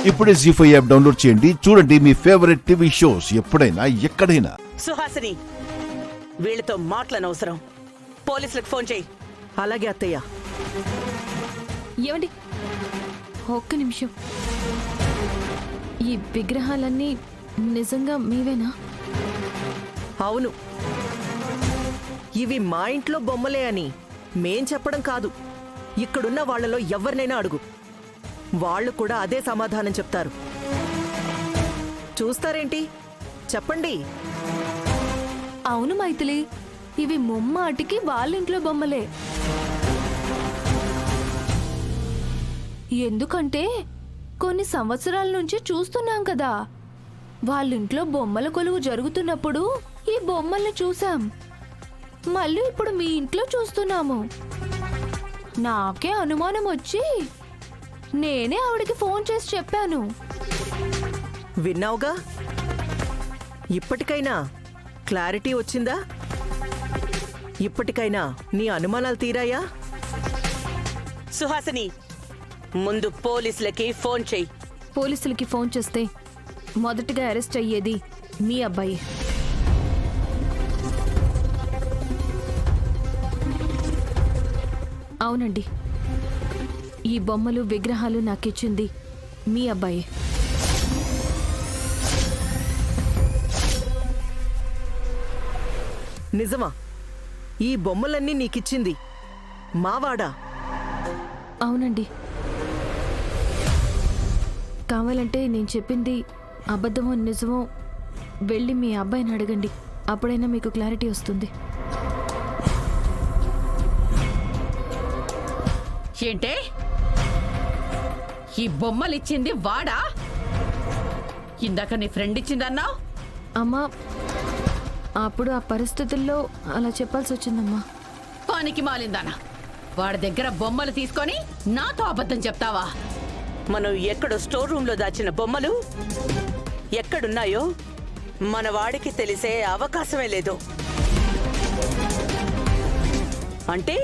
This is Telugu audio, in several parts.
ఇప్పుడే జీ5 యాప్ డౌన్లోడ్ చేయండి. చూడండి మీ ఫేవరెట్ టీవీ షోస్ ఎప్పుడైనా ఎక్కడైనా. సుహాసిని, వీళ్ళతో మాటలనవసరం. పోలీసులకు ఫోన్ చేయి. అలాగే అత్తయ్య. ఏమండి, ఒక్క నిమిషం. ఈ విగ్రహాలన్నీ నిజంగా మీవేనా? అవును, ఇవి మా ఇంట్లో బొమ్మలే అని మేం చెప్పడం కాదు. ఇక్కడున్న వాళ్లలో ఎవరినైనా అడుగు, వాళ్ళు కూడా అదే సమాధానం చెప్తారు. చూస్తారేంటి, చెప్పండి. అవును మైథిలి, ఇవి ముమ్మాటికి వాళ్ళింట్లో బొమ్మలే. ఎందుకంటే కొన్ని సంవత్సరాల నుంచి చూస్తున్నాం కదా, వాళ్ళింట్లో బొమ్మల కొలువు జరుగుతున్నప్పుడు ఈ బొమ్మల్ని చూసాం. మళ్ళీ ఇప్పుడు మీ ఇంట్లో చూస్తున్నాము. నాకే అనుమానం వచ్చి నేనే ఆవిడకి ఫోన్ చేసి చెప్పాను. విన్నావుగా, ఇప్పటికైనా క్లారిటీ వచ్చిందా? ఇప్పటికైనా నీ అనుమానాలు తీరాయా? సుహాసిని, ముందు పోలీసులకి ఫోన్ చేయి. పోలీసులకి ఫోన్ చేస్తే మొదటగా అరెస్ట్ అయ్యేది మీ అబ్బాయి. అవునండి, ఈ బొమ్మలు విగ్రహాలు నాకిచ్చింది మీ అబ్బాయి. నిజమా? ఈ బొమ్మలన్నీ నీకిచ్చింది మావాడా? అవునండి. కావాలంటే నేను చెప్పింది అబద్ధమో నిజమో వెళ్ళి మీ అబ్బాయిని అడగండి, అప్పుడైనా మీకు క్లారిటీ వస్తుంది. ఏంటే, ఈ బొమ్మలిచ్చింది వాడా? ఇందాక నీ ఫ్రెండ్ ఇచ్చిందన్నావు. అమ్మా, అప్పుడు ఆ పరిస్థితుల్లో అలా చెప్పాల్సి వచ్చిందమ్మా. పానికి మాలిందానా, వాడి దగ్గర బొమ్మలు తీసుకొని నాతో అబద్ధం చెప్తావా? మనం ఎక్కడో స్టోర్ రూమ్ లో దాచిన బొమ్మలు ఎక్కడున్నాయో మన వాడికి తెలిసే అవకాశమే లేదు. అంటే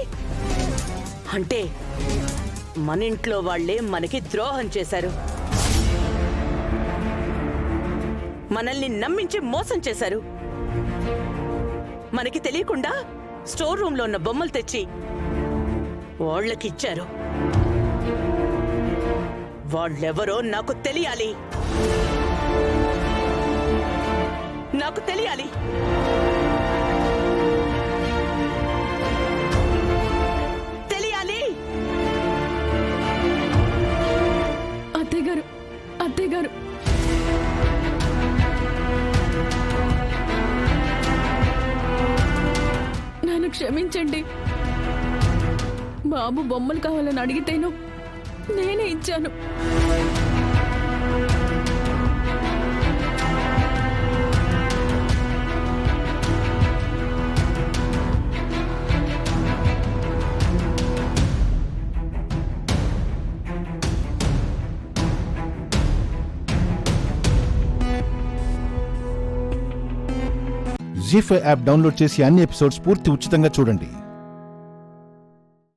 అంటే మన ఇంట్లో వాళ్లే మనకి ద్రోహం చేశారు. మనల్ని నమ్మించి మోసం చేశారు. మనకి తెలియకుండా స్టోర్ రూమ్ లో ఉన్న బొమ్మలు తెచ్చి వాళ్ళకిచ్చారు. వాళ్ళెవరో నాకు తెలియాలి. నాకు తెలియాలి. తెలియాలి. అత్తయ్య గారు, అత్తయ్య గారు, నన్ను క్షమించండి. బాబు బొమ్మలు కావాలని అడిగితేను నేనే ఇచ్చాను. జీ5 యాప్ డౌన్లోడ్ చేసి అన్ని ఎపిసోడ్స్ పూర్తి ఉచితంగా చూడండి.